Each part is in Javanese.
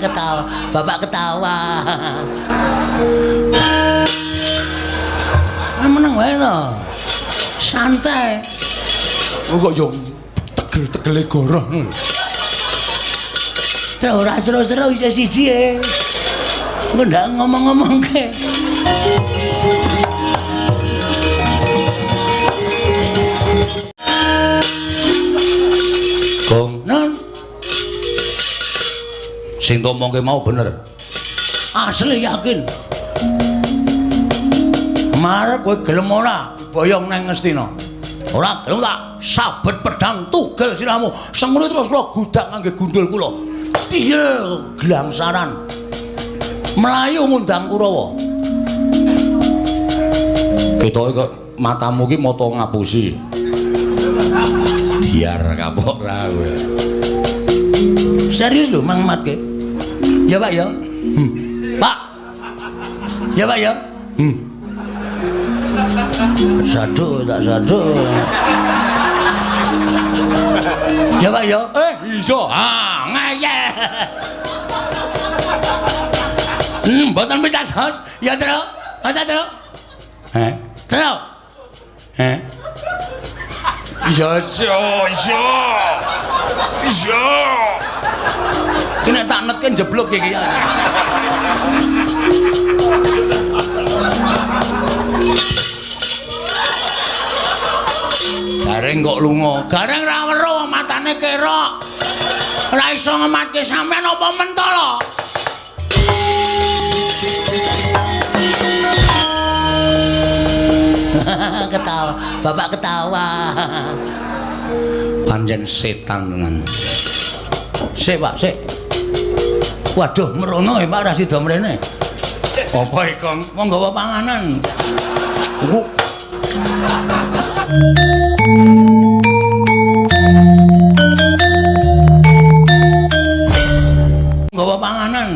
Ketawa, bapak ketawa. Meneng wae to. Santai. Kok yo tegel-tegele goroh. Terus ora seru-seru isih siji e. Engko ndak ngomong-ngomongke. Gong, Non, sing tomongke mau bener. asli yakin. Marep kowe gelem ora boyong nang Ngastina. Ora gelem tak sabet pedang tugel siramu. Sengune terus kula gudak ngangge gundul kula. Tiyel glangsaran. Melayu mundang Kurawa. Ketoke kok matamu ki mata ngapusi. Biar kapok ra kowe. Serius lho Mang Matke. Ya Pak ya. Pak. Ya Pak ya. Sadu tak sadu. Ya Pak ya. Iso. Ngayeh. Mboten pitados. Ya terus. Ada terus. Terus. Iya. Kena tak netke jeblok iki ya. Gareng kok lunga. Gareng ra weruh matane kerok. Ora iso ngematke sampean apa mentala? Ketawa, bapak ketawa. Panjen setan tenan. Sik Pak, sik. Waduh, merono Pak ra sida mrene. Apa iku? Monggo bawa panganan. Nggawa panganan.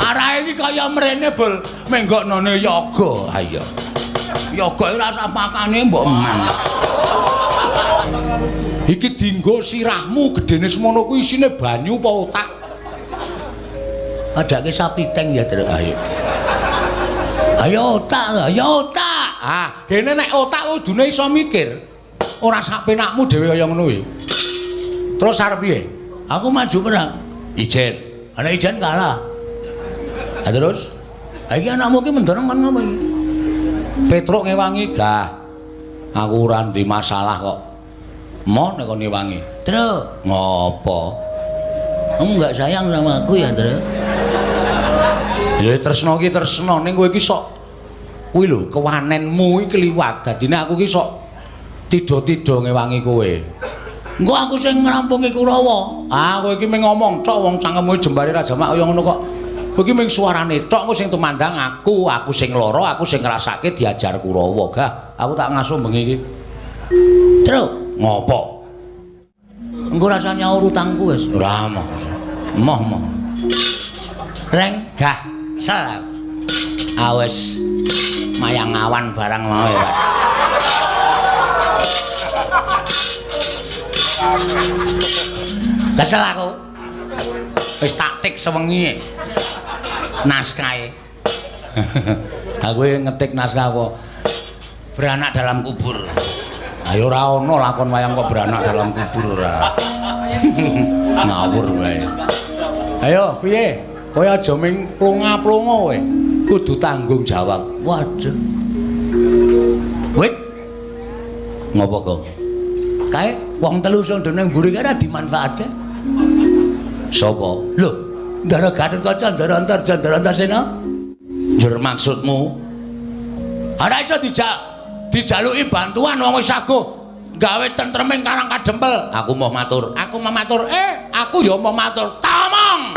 Arahe iki kaya mrene bol menggoknone yoga. Ha iya. Yoga ora sak pakane mbok eman. Iki dienggo sirahmu gedene semono kuwi isine banyu apa otak? Adake sapi teng ya, Truk. Ayo. Ayo otak, ayo otak. Ah, kene nek otak kudune iso mikir. Ora sak penakmu dhewe kaya ngono kuwi. Terus arep piye? Aku maju perang. Ijen. Ana ijen kalah. Ha terus? Ha iki anakmu ki mendorong kan ngapa iki? Petruk ngewangi gah. Aku ora ndek masalah kok. Mo nek kon ngewangi. Truk, Ngopo? kamu enggak sayang sama aku ya, Truk? Ya tresno ki tresno ning kowe iki sok kuwi lho kewanenmu iki kliwat. Dadine aku ki sok tido-tido ngewangi kowe. Engko aku sing ngrampungi Kurawa. Ah, kowe iki mung ngomong tok wong cangkemmu jembare ra jamak kaya ngono kok. Kowe iki mung suarane tok kowe sing tumandang aku sing lara, aku sing ngrasake diajar Kurawa. Gah, aku tak ngasuh bengi iki. Truk, Ngopo? engko rasa nyaur utangku wis. Ora moh. Moh. Reng, Gah, sel. awes mayang awan barang mau ya, Pak. Kesel aku. Wis taktik sewengi. Naskahe. Aku ngetik naskah apa? Beranak dalam kubur. Ayo ora ono lakon wayang kok beranak dalam kubur ora. Ngawur wae. Ayo piye? Kowe aja ming plonga-plonga kowe. Kudu tanggung jawab. Waduh. Wit. Ngopo, Gong? Kae wong telu sing ndene mburi kae ora dimanfaatke. Sapa? Lho, Ndara Gatotkaca, Ndara Antarjana. Njur maksudmu? Ora iso dijaluki bantuan wong wis saguh gawe tentreming Karang Kadempel. Aku mau matur. Aku mau matur. Aku ya mau matur. Tamong.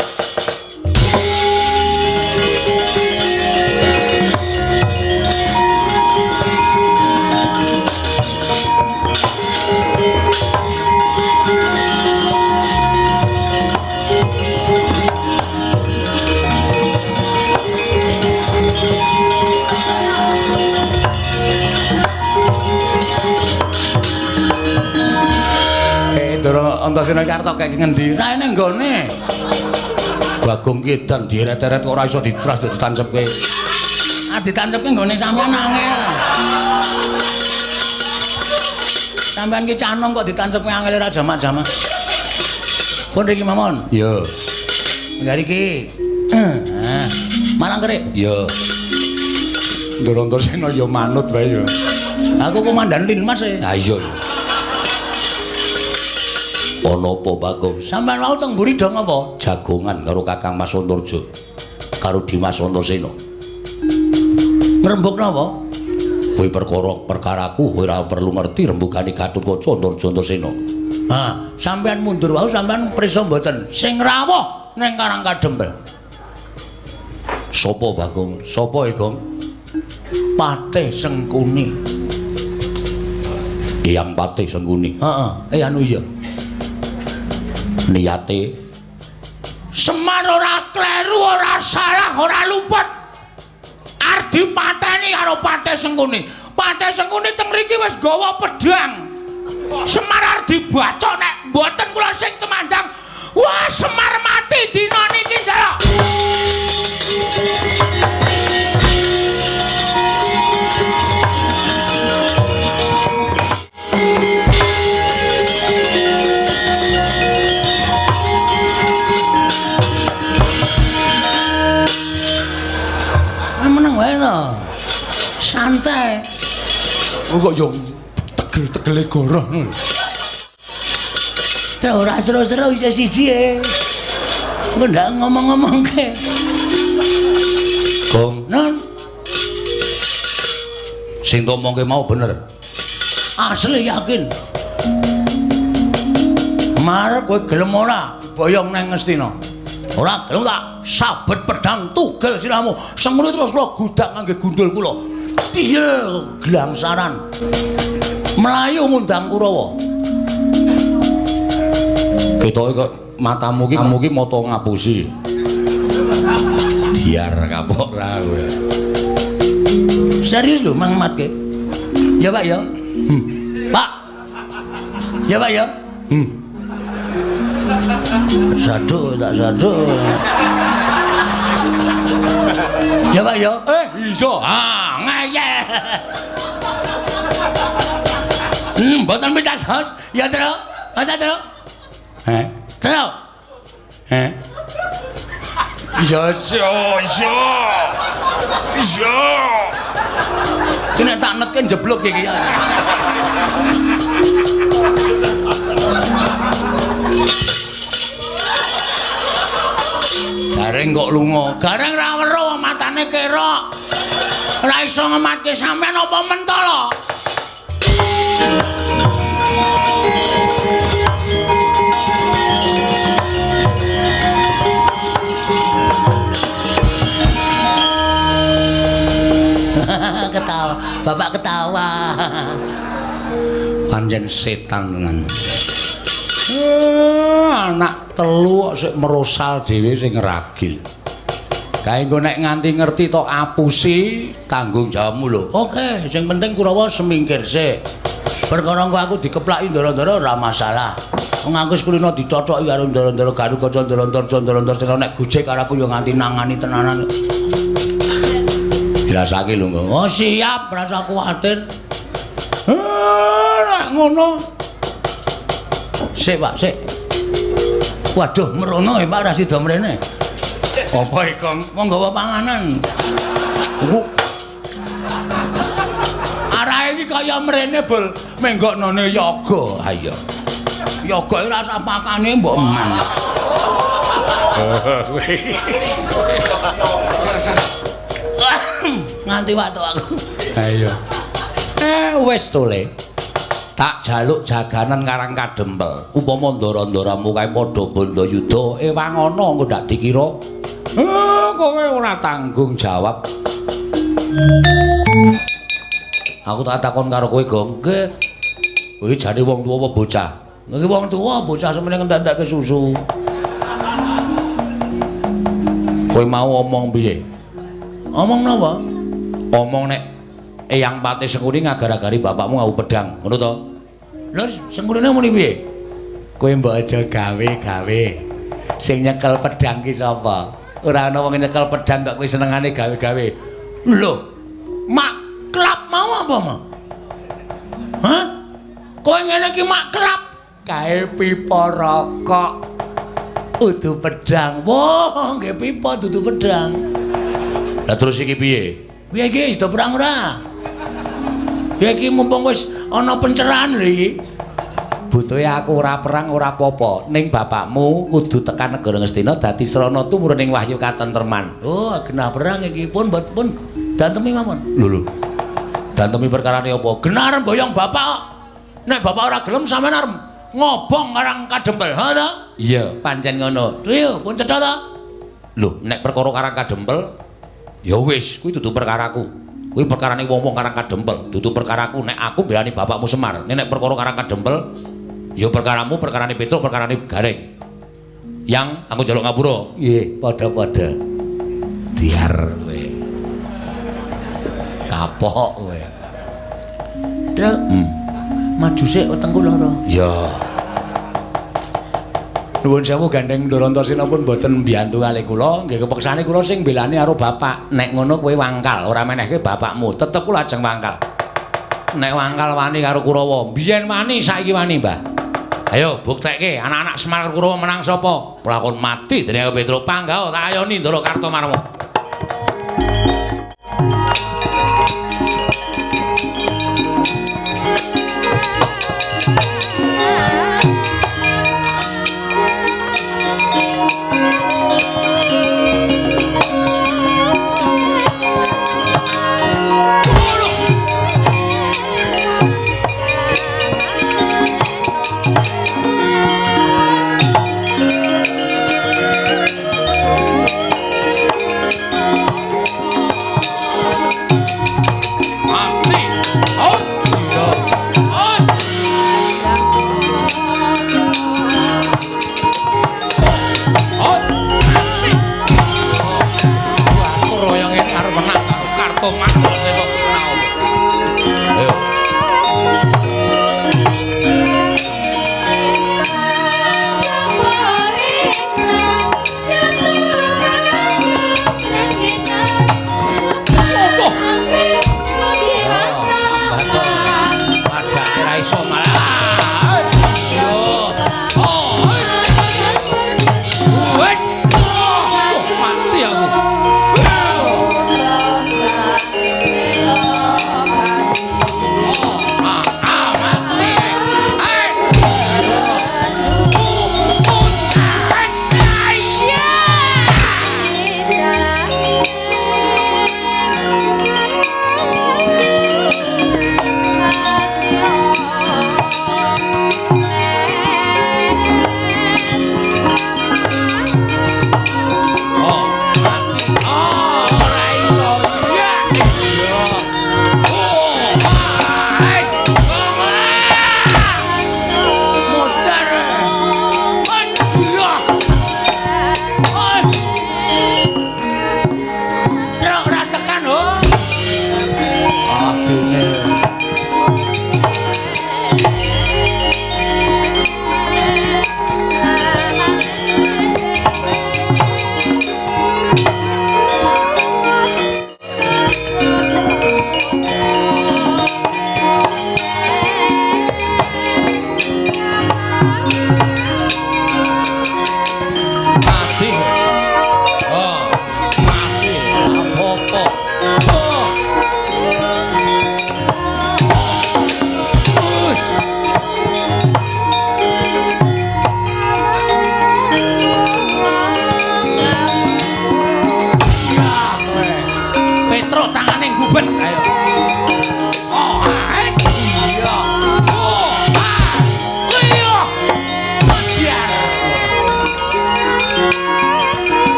Antasena iki arep kek ngendi? Raine nggone. Bagong Kidan diret-eret kok ora iso ditras ditancepke. Ah ditancepke nggone sampean angel. Sampean ki canom kok ditancepke angel ora jamak-jamak. Pun riki mawon. Yo. Nggari ki. Malang kerik. Yo. Ndoro Antasena yo manut wae yo. Aku komandan Linmas e. Ha iya. Ana apa Bagong? Sampeyan mau teng mburi dong apa? Jagongan karo Kakang Mas Antarja karo Dimas Antasena. Ngrembug napa? Kuwi perkaraku ora perlu ngerti rembugane Gatotkaca Antarja Antasena. Ha, sampeyan mundur wae sampeyan prisa mboten sing rawuh ning Karang Kadempel. Sopo Bagong? Sopo e, Gong? Patih Sengkuni. Yang Patih Sengkuni. Heeh, anu iya. Niate Semar ora kleru, ora salah, ora luput. Arep dipateni karo Patih Sengkuni. Patih Sengkuni teng mriki wis gawa pedhang. Semar arep dibacok nek mboten kula sing temandang. Wah, Semar mati dina niki, Jaya. Meneng wae to. Santai. Kok yo tegel-tegele goroh. Ora seru-seru isa siji e. Kok ndak ngomong-ngomongke. Gong, non. Sing omongke mau bener. Asli yakin. Marep kowe gelem ora boyong nang Ngastina. Ora gelem tak sabet pedang tugel sirahmu. Sengune terus kula gudak ngangge gundul kula. Tiyel glangsaran. Melayu ngundang Kurawa. Ketoke kok matamu ki mata ngapusi. Biar kapok ra kowe. Serius lho Mang Matke. Ya Pak ya. Pak. Ya Pak ya. Sadu tak sadu. Ya Pak ya. Iso. Ah, ngeyel. Mboten pitados. Ya terus. Ada terus. Terus. Iso. Kene tak netke jeblok iki ya. Gareng kok lunga. Gareng ra weruh matane kerok. Ora iso ngematke sampean apa mentolo. Ketawa, bapak ketawa. Panjen setan tenan. Anak telu kok sik merosal dhewe sing ngeragil. Kae engko nek nganti ngerti to apusi tanggung jawabmu lho. Oke, sing penting Kurawa semingkir sik. Perkara engko aku dikeplaki ndara-ndara ora masalah. Wong aku kulino dicothoki karo ndara-ndara Gatotkaca ndara-ndara nek gojek karo aku yo nganti nangani tenanan. Dirasake lho engko. Oh, siap, rasa kuwatir. Nek ngono. Sik, Pak, sik. Waduh, merono ya Pak ra sida mrene. Apa iki, Kang? Monggo panganan. Arahe iki kaya mrene bol menggoknone yoga. Ha iya. Yoga iki rasa pakane mbok eman. Nganti waktu aku. Ha iya. Wis tole. Tak jaluk jaganan Karang Kadempel. Upama ndara-ndaramu kae padha Bandayuda ewang ana engko ndak dikira. Kowe ora tanggung jawab. Aku tak takon karo kowe, Gong. Nggih. Kowe jane wong tuwa apa bocah? Nggih wong tuwa, bocah semene ngentek-entekke susu. Kowe mau omong piye? Omong napa? Omong nek Eyang Patih Sengkuni ngagar-agari bapakmu ngau pedhang, ngono to? Lho, Sengkunine muni piye? Kowe mbok aja gawe-gawe. Sing nyekel pedhang ki sapa? Ora ana wong nyekel pedhang kok kowe senengane gawe-gawe. Lho, mak klap mau apa, Mak? Hah? Kowe ngene iki mak klap kae pipa rokok. Udu pedhang. Wah, nggih pipa dudu pedhang. Lah terus iki piye? Piye iki do perang ora? Ya iki mumpung wis ana pencerahan lho iki. Butuhe aku ora perang ora apa-apa, ning bapakmu kudu tekan negara Ngastina dadi srana tumurning wahyu katentreman. Oh, genah perang iki pun dantemi mawon. Lho. Dantemi perkarane apa? Genar boyong bapak. Nek bapak ora gelem sampean arep ngobong karang kadempel, ha ta? Iya, pancen ngono. Iya, pun cedhak ta? Lho, nek perkara karang kadempel ya wis, kuwi dudu perkaraku. Kuwi perkarane wong-wong karang kadempel, dudu perkaraku. Nek aku belani bapakmu Semar, nek perkara karang kadempel ya perkaramu, perkarane Petruk, perkarane Gareng. Yang aku njaluk ngapura. Nggih, padha-padha. Diar kowe. Kapok kowe. Truk. Maju sik wetengku lara. Ya. Nuwun sewu Gandeng Ndarantasena pun boten mbiyantu kalih kula, nggih kepeksane kula sing mbelani karo bapak. Nek ngono kowe wangkal, ora menehke bapakmu, tetep kula ajeng wangkal. Nek wangkal wani karo Kurawa, biyen wani saiki wani, Mbah. Ayo buktekke anak-anak Semar Kurawa menang sapa? Pelakon mati dening Petruk Panggawa tak ayoni Ndara Kartomarma.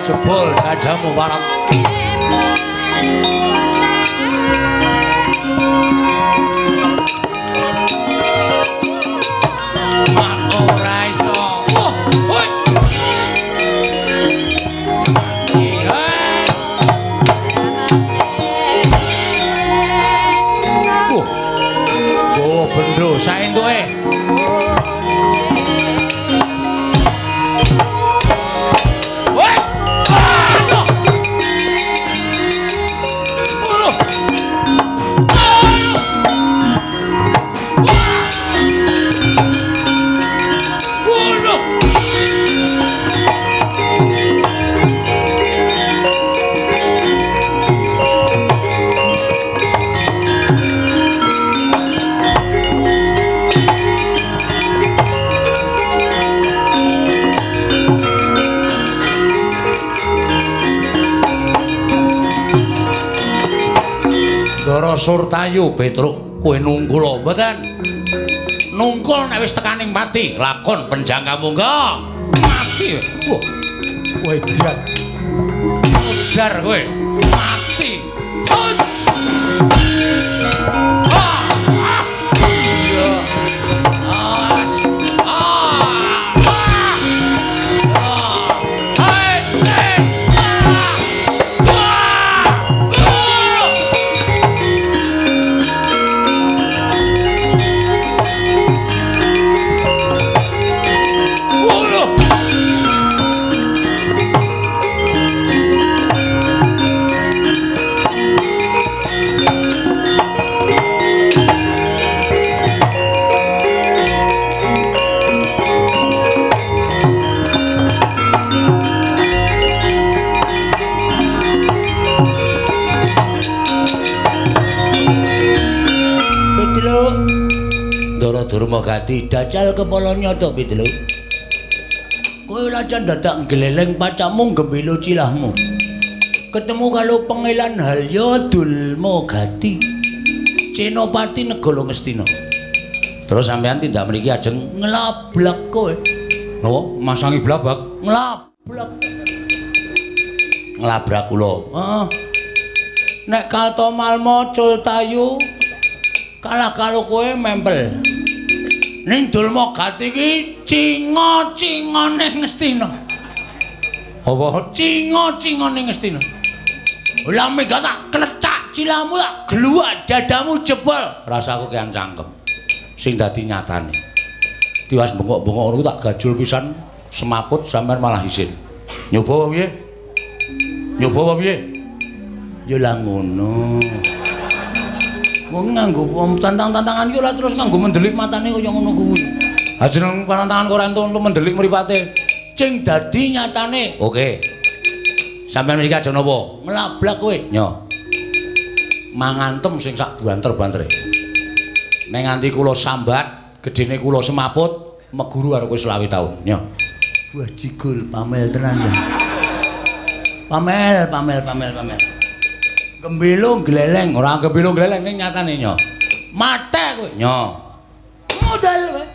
jebol sajamu warang saentuke. Woi! Aduh! Aduh! Ndara Surtayu Petruk kowe nungkul mboten nungkul nek wis tekaning mati lakon penjangka mungga mati wah kowe diat udar kowe mati Durmagati dajal kepala nyata Pitelu. Kowe lancen dadak gleleng pacamu gembelo cilahmu. Ketemu karo pengelan Halya Dulmagati. Cenopati Negara Ngastina. Terus sampean tindak mriki ajeng nglablak kowe. Napa? Masangi blabak? Nglablak. Nglabrak kula. Heeh. Nek Kaltomalma Cultayu kalah karo kowe mempel. Ning Dulmagati iki cinga-cingane Ngastina. Apa cinga-cingane Ngastina? Lah mega tak kletak cilahmu tak gluwak dadamu jebol. Rasaku kean cangkem. Sing dadi nyatane. Tiwas bengok-bengok ngono tak gajul pisan semaput sampean malah isin. Nyoba piye? Nyoba piye? Ya lah ngono. Wong nganggo tantang-tantangan iki ora terus nganggo mendelik matane kaya ngono kuwi. Ha jeneng pantangan kok ora entuk mendelik mripate. Cing dadi nyatane. Oke. Sampeyan mriki aja napa? Nglablak kowe. Nyo. Mangantem sing sak banter-bantere. Nek nganti kula sambat, gedene kula semaput, meguru karo kowe 20 taun. Nyo. Buah jigul pamel tenan ya. Pamel. Gembelo gleleng, ora gembelo gleleng ning nyatane nyo. Mate kowe. Nyo. Modal kowe.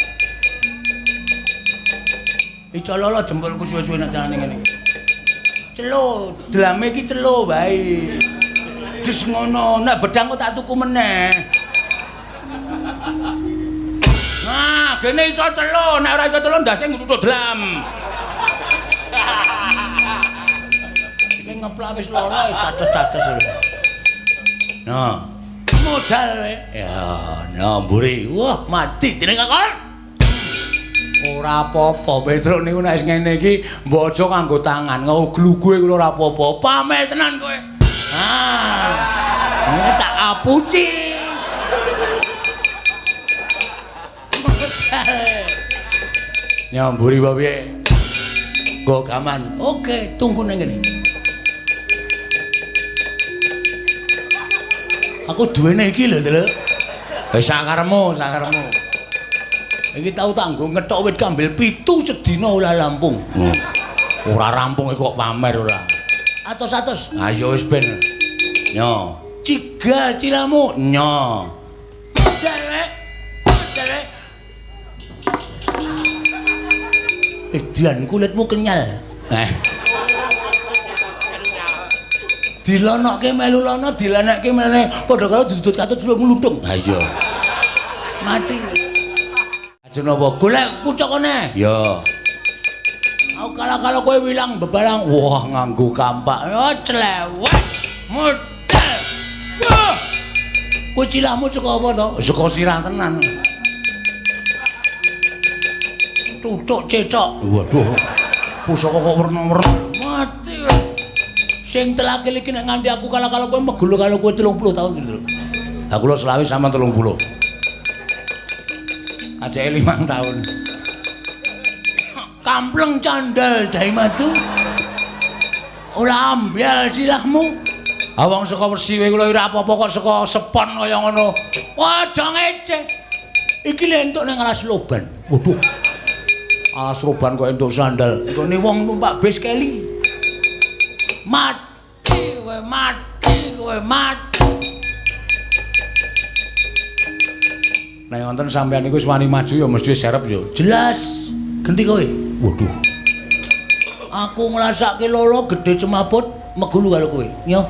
Icololo jempolku suwe-suwe nek carane ngene. Celo, drame iki celo bae. Dis ngono, nek bedang kok tak tuku meneh. Nah, gene iso celo, nek ora iso celo ndase ngutuk dlam. Iki ngeplak wis lara tates-tates. Nah, modal kowe. Ya, nyamburi. Wah, mati jeneng kakon. Ora apa-apa, Petruk niku nek ngene iki mbok aja kanggo tangan, nggo glugue kula ora apa-apa. Pamel tenan kowe. Ini tak apuci. Nyamburi wae piye? Nggo gaman. Oke, tunggu nang ngene. Aku duwene iki lho, Tru. Wis sakaremu. Iki tau tanggo ngethok wit kambil 7 sedina ora rampung. Ora rampung kok pamer ora. Atos-atos. Ha ya wis ben. Nyo. Cigal cilamu. Nyo. Derek. Edian kulitmu kenyal. Dilonokke melu lono, dilenekke meneh padha karo dudut katut ngluthung. Ha iya. Mati. Ajeng napa golek pucukane? Ya. Aku kala-kala kowe wilang bebarang, wah nganggo kampak. Oh clewek. Modal. Wah. Kowe cilahmu saka apa to? Saka sirah tenan. tutuk cetok. Waduh. Pusaka kok werna-werna. Mati. Sing telakil iki nek nganti aku kala-kala kowe megulu karo kowe 30 tahun gitu. Aku lho selawi sama 30. Ajake 5 tahun. Kampleng candal dai matu. Ora ambyal silahmu. Awang saka wesi kowe ora apa-apa kok saka sepon kaya ngono. Aja ngeceh. Iki lho entuk ning alas loban. Waduh. Alas loban kok entuk sandal. Nggone wong numpak bis keli. Mati kowe, mati kowe, mati. Nek wonten sampeyan iku wis wani maju ya mesti serep ya. Jelas. Genti kowe. Waduh. Aku ngrasake lolo gedhe cemaput megulu karo kowe. Yo.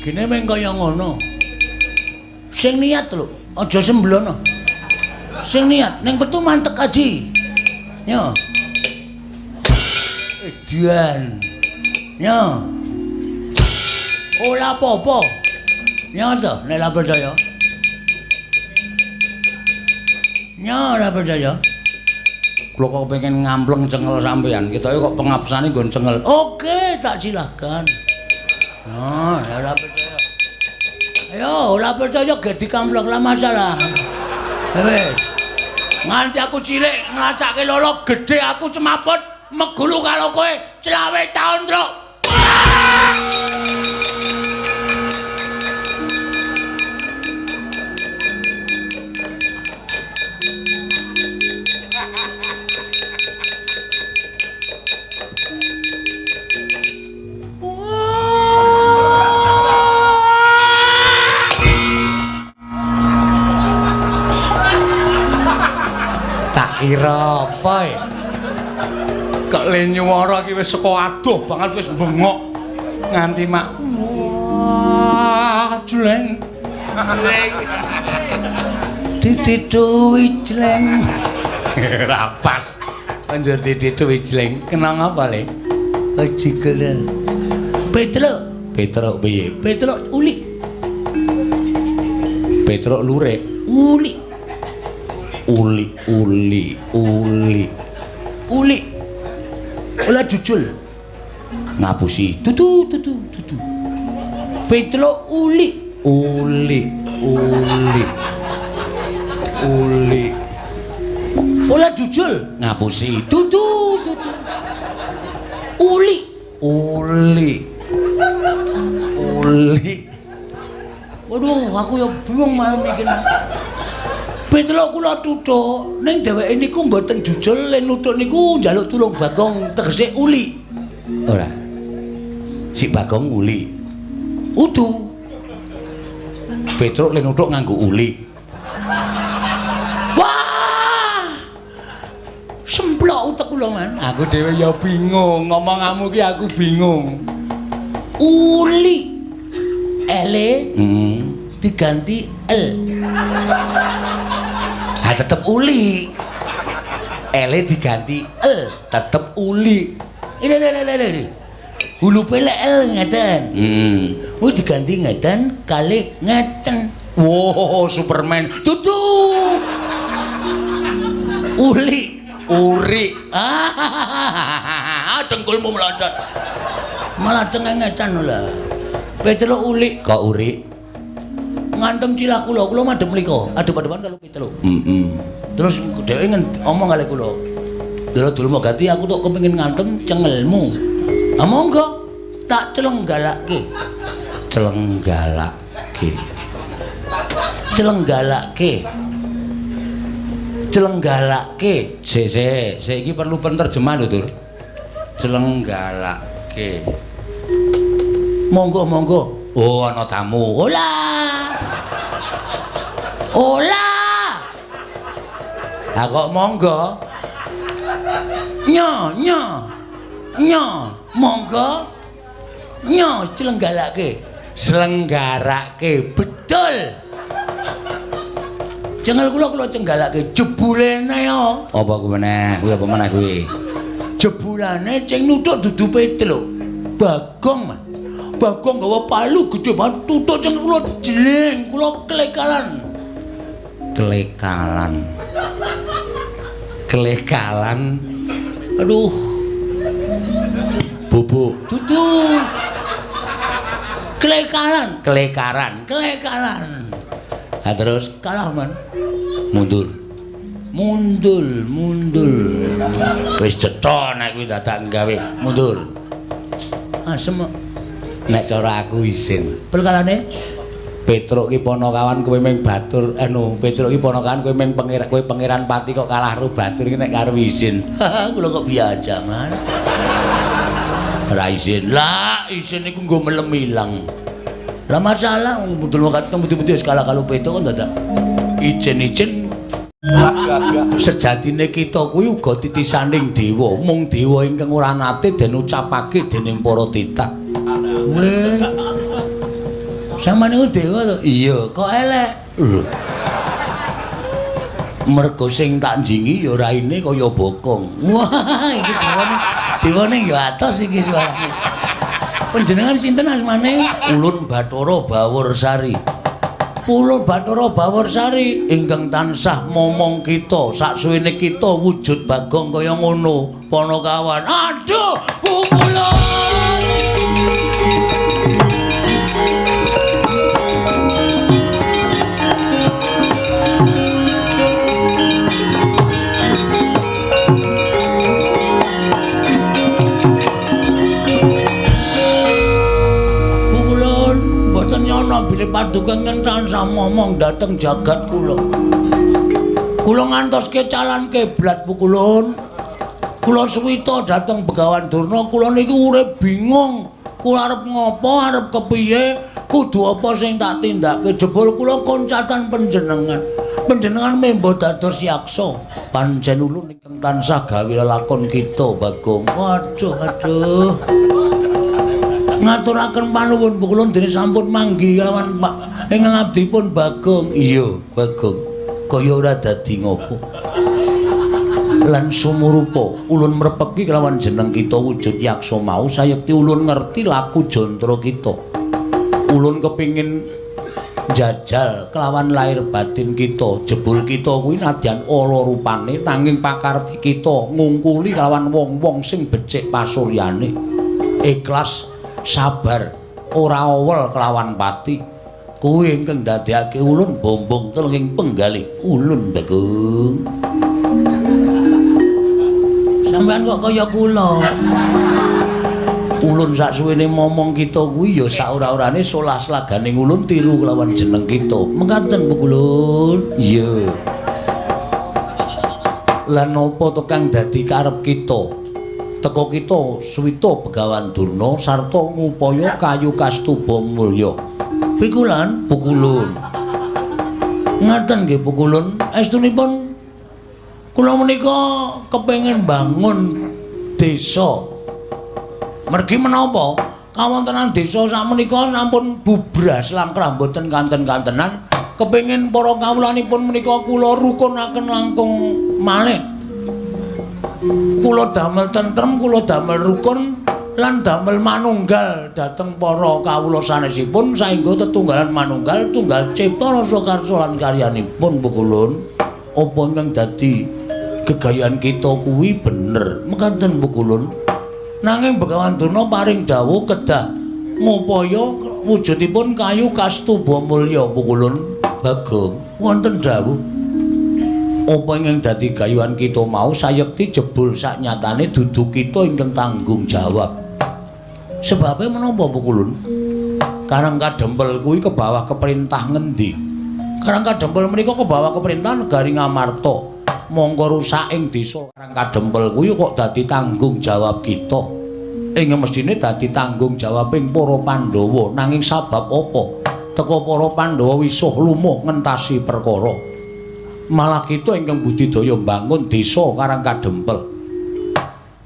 Gene meng kaya ngono. Sing niat lho, aja semblono. Sing niat ning petu mantek aji. Yo. Edian. Yo. Ora apa-apa. Yo to, nek ora percaya. Yo ora percaya. Kula kok pengen ngampleng cengel sampean, ketoke kok pengabsane nggon cengel. Oke, tak silahkan. Nah, ora percaya. Ayo, ora percaya ge dikampleng lah masalah. Wes. Nganti aku cilik ngrasake lolo gedhe aku cemaput megulu karo kowe 20 tahun, Truk. Kira apa ya? Kok le nyuwara iki wis saka adoh banget wis bengok nganti mak. Wah, jleng. Dititu ijleng. Rapas. Anjir dititu ijleng. Kenang apa le? Aji gelem. Petruk. Petruk piye? Petruk uli. Petruk lurek. Uli. Uli. Olah jujul. Ngapusi. Tutu. Petro uli. Olah jujul. Ngapusi. Tutu. Uli. Waduh, aku ya bingung malam iki. Petelok kula tuthuk ning dheweke niku mboten jujul len nuthuk niku njaluk tulung Bagong tegese uli. Ora. Si Bagong uli. Udu. Petruk len nuthuk nganggo uli. Wah! Semplok utek kula man. Aku dhewe ya bingung, ngomonganmu ki aku bingung. Uli. L diganti L. Tetep uli. L diganti L, tetep uli. Ini. Hulu pelek L ngeten. Wis diganti ngeten kali ngeten. Wow, Superman. Tutu. Uri. Dengkulmu melocot. Malah cengengecan lho. Petelok uli, kok uri? Ngantem cilah kula madhep mriko, adep-adepan karo Petelok. Terus dheweke ngomong kali kula. Dulu mau ganti aku tok kepengin ngantem cengelmu. Ah monggo, tak celenggalakke. Sik iki perlu penerjemah lho, Dur. Celenggalakke. Monggo. Oh, ana tamu. Ola. Lah kok monggo? Nyo. Monggo. Nyo selenggarake. Betul. Cengel kula cenggalake jebulene yo. Apa kuwi meneh? Kuwi apa meneh kuwi? Jebulane ceng nuthuk dudu Petelok. Bagong, Mas. Bagong gawa palu gedhe banget tutuk cengel kula jleng, kula klekalan. Klekalan. Klekalan. Aduh. Bubuk. Dudu. Klekaran. Nah, terus kalah man. Mundur. Wis cetha nek kuwi dadak gawe mundur. Asem Nek cara aku isin. perkarane Petruk ki Panakawan kowe ming batur Petruk ki Panakawan kowe ming pangeran pati kok kalah ro batur ki nek karo isin. kula kok biasa man. Ora isin. Lah isin iku nggo melem ilang. Lah masalah mudul wakat ketemu wis kalah karo Petruk kan dadak ijen-ijen. Sejatine kita kuwi uga titisaning dewa, mung dewa ingkang ora nate den ucapake dening para titah. Weh. Samane ku dewa to? Iya, kok elek. Lho. Mergo sing tak njingi ya raine kaya bokong. Wah, iki dewane ya atos iki suarane. Panjenengan sinten asmane? Ulun Bathara Bawursari. Ulun Bathara Bawursari ingkang tansah momong kita saksuwene kita wujud Bagong kaya ngono Panakawan. Aduh, pukulun. Bilih paduka ingkang tansah momong dhateng jagat kula. Kula ngantoske calon kiblat pukulun. Kula suwita dhateng Begawan Durna, kula niku urip bingung. Kula arep ngopo, arep kepiye, kudu apa sing tak tindake. Jebul kula koncatan panjenengan. Panjenengan membo dados yaksa. Pancen ulun ingkang tansah gawe lelakon kita, Bagong. Waduh. Ngaturaken panuwun pukulun dene sampun manggi lawan Pak ingkang abdipun Bagong. Iya, Bagong. Kaya ora dadi ngopo. Lan sumurupa ulun mrepeki kelawan jeneng kita wujud yaksa mau sayekti ulun ngerti laku jantra kita. Ulun kepingin jajal kelawan lahir batin kita. Jebul kita kuwi nadyan ala rupane nanging pakarti kita ngungkuli kelawan wong-wong sing becik pasuryane. Ikhlas sabar ora awel kelawan pati kuwi ingkang ndadekake ulun bombong telenging penggalih ulun Bagong. Sampeyan kok kaya kula. Ulun saksuwene momong kita kuwi ya sak ora-orane solas laganing ulun tiru kelawan jeneng kita. Mekaten pukulun. Iya. Lan napa to kang dadi karep kita? Teko kita suwita Begawan Durna sarta ngupaya kayu kastuba mulya. Pikulan pukulun. Ngaten nggih pukulun, estunipun kula menika kepengin bangun desa. Mergi menapa kawontenan desa sakmenika sampun bubras langkrah boten kanten-kantenan. Kepengin para kawulanipun menika kula rukunaken langkung malih. Kula damel tentrem, kula damel rukun lan damel manunggal dhateng para kawula sanesipun saengga tetunggalan manunggal tunggal cipta rasa karsa lan karyanipun pukulun. Apa ingkang dadi gegayaan kita kuwi bener mekaten pukulun. Nanging Begawan Durna paring dawuh kedah ngupaya wujudipun kayu kastuba mulya pukulun. Bagong wonten dawuh apa ingkang dadi gayuhan kita mau sayekti jebul saknyatane dudu kita ingkang tanggung jawab. Sebabe menapa pukulun? Karang Kadempel kuwi ke bawah keperintah ngendi? Karang Kadempel menika ke bawah keperintah Negari Ngamarta. Monggo rusaking desa Karang Kadempel kuwi kok dadi tanggung jawab kita. Ing mestine dadi tanggung jawabing para Pandhawa, nanging sabab apa? Teka para Pandhawa wisuh lumuh ngentasi perkara. Malah kita ingkang budidaya mbangun desa Karang Kadempel.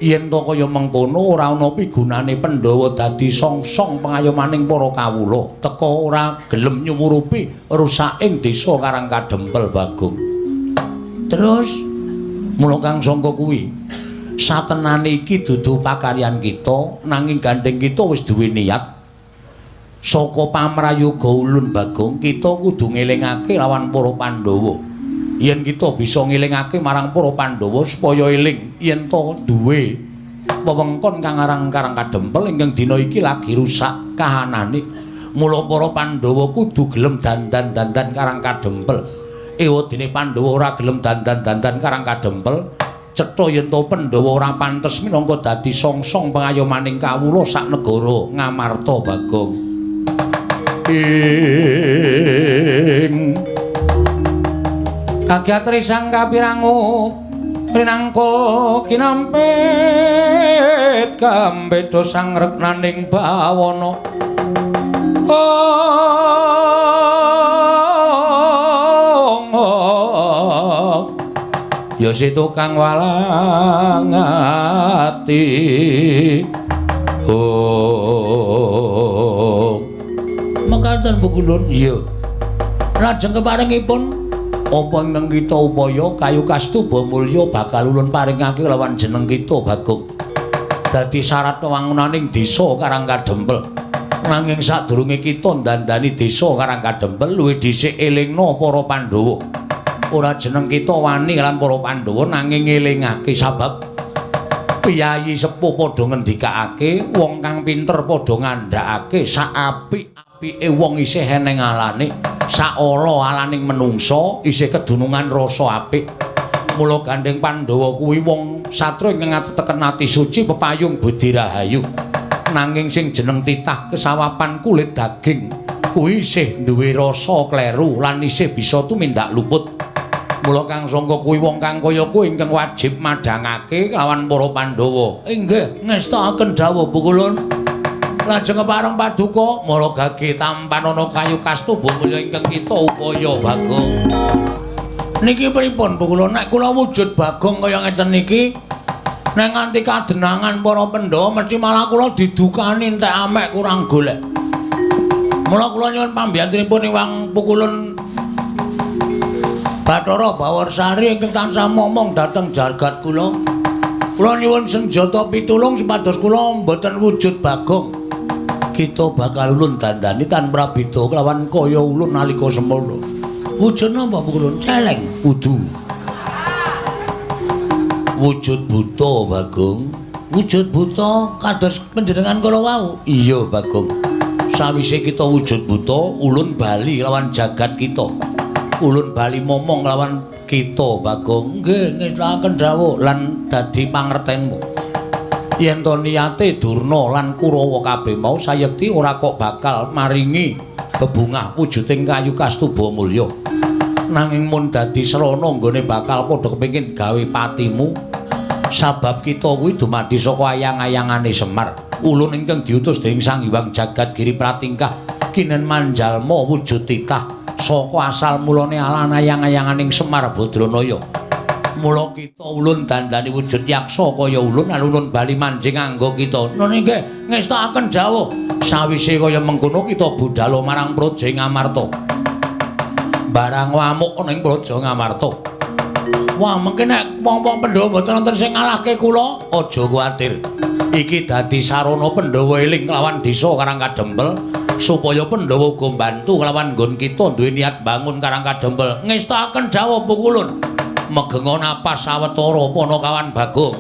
Yen to kaya mengkono ora ana pigunane Pandhawa dadi songsong pengayomaning para kawula, teka ora gelem nyumurupi rusaking desa Karang Kadempel Bagong. Terus mula kang sangka kuwi satenane iki dudu pakaryan kita, nanging gandeng kita wis duwe niat saka pamrayoga ulun Bagong, kita kudu ngelingake lawan para Pandhawa. yen kita bisa ngelingake marang para Pandhawa supaya eling yen to duwe wewengkon kang aran Karang Kadempel ingkang dina iki lagi rusak kahanane. Mula para Pandhawa kudu gelem dandan-dandan Karang Kadempel. Ewadene Pandhawa ora gelem dandan-dandan Karang Kadempel, cetha yen to Pandhawa ora pantes minangka dadi songsong pengayomaning kawula sak negara Ngamarta Bagong. Kagyatri sang kapirangu rinangka kinampit kambeda sang reknaning bawana ya situ kang walang ati mekaten Pukulun iya lajeng keparengipun apa ingkang kita upaya kayu kastuba mulya bakal ulun paringake lawan jeneng kita Bagong dadi syarat wangunaning desa Karang Kadempel. Nanging sadurunge kita ndandani desa Karang Kadempel luwih dhisik elingna para Pandhawa. Ora jeneng kita wani lan para Pandhawa nanging ngelingake sabab piyayi sepuh padha ngendikake, wong kang pinter padha ngandhakake sak apik-apike wong isih eneng alane, sak ala alaning menungsa isih kedunungan rasa apik. Mula gandeng Pandhawa kuwi wong satra ingkang ngateken ati suci pepayung budi rahayu. Nanging sing jeneng titah kesawapan kulit daging kuwi isih duwe rasa kleru lan isih bisa tumindak luput. Mula kang sangka kuwi wong kang kaya kuwi ingkang wajib madhangake lawan para Pandhawa. Inggih, ngestakaken dawuh Pukulun. Lajeng kepareng paduka mara gage tampan ana kayu kastuba mulya ingkang kita upaya Bagong. Niki pripun Pukulun? Nek kula wujud Bagong kaya ngeten niki nek nganti kadenangan para Pandhawa mesti malah kula didukani entek amek kurang golek. Mula kula nyuwun pambiyantunipun Iwang Pukulun Bathara Bawarsari ingkang tansah momong dhateng jagat kula. Kula nyuwun senjata pitulung supados kula mboten wujud Bagong. Kita bakal ulun dandani tan prabeda kelawan kaya ulun nalika semana. Wujud napa Pukulun? Celeng kudu. Wujud buta Bagong. Wujud buta kados panjenengan kala wau. Iya Bagong. Sawise kita wujud buta, ulun bali lawan jagat kita. Ulun bali momong lawan kita Bagong. Nggih, ngestakaken dawuh lan dadi pangertenmu. Yen to niyate Durna lan Kurawa kabeh mau sayekti ora kok bakal maringi bebungah wujuding kayu kastuba mulya. Nanging mun dadi srana nggone bakal padha kepengin gawe patimu. Sabab kita kuwi dumadi saka ayang-ayangane Semar. Ulun ingkang diutus dening Sang Hyang Jagat Giri Pratingkah kinen manjalma wujud titah saka asal mulane alan ayang-ayanganing Semar Badranaya. Mula kita ulun dandani wujud yaksa kaya ulun alun bali manjing anggo kita. Nun nggih ngestakaken dawuh sawise kaya mengkono kita budhal marang Praja Ngamarta. Barang wamuk ning Praja Ngamarta. Wah, mengke nek wong-wong Pandhawa mboten wonten sing ngalahke kula, aja kuwatir. Iki dadi sarana Pandhawa eling lawan desa Karang Kadempel supaya Pandhawa uga mbantu lawan nggon kita duwe niat bangun Karang Kadempel. Ngestakaken dawuh Pukulun. Megenga napas sawetara Panakawan Bagong.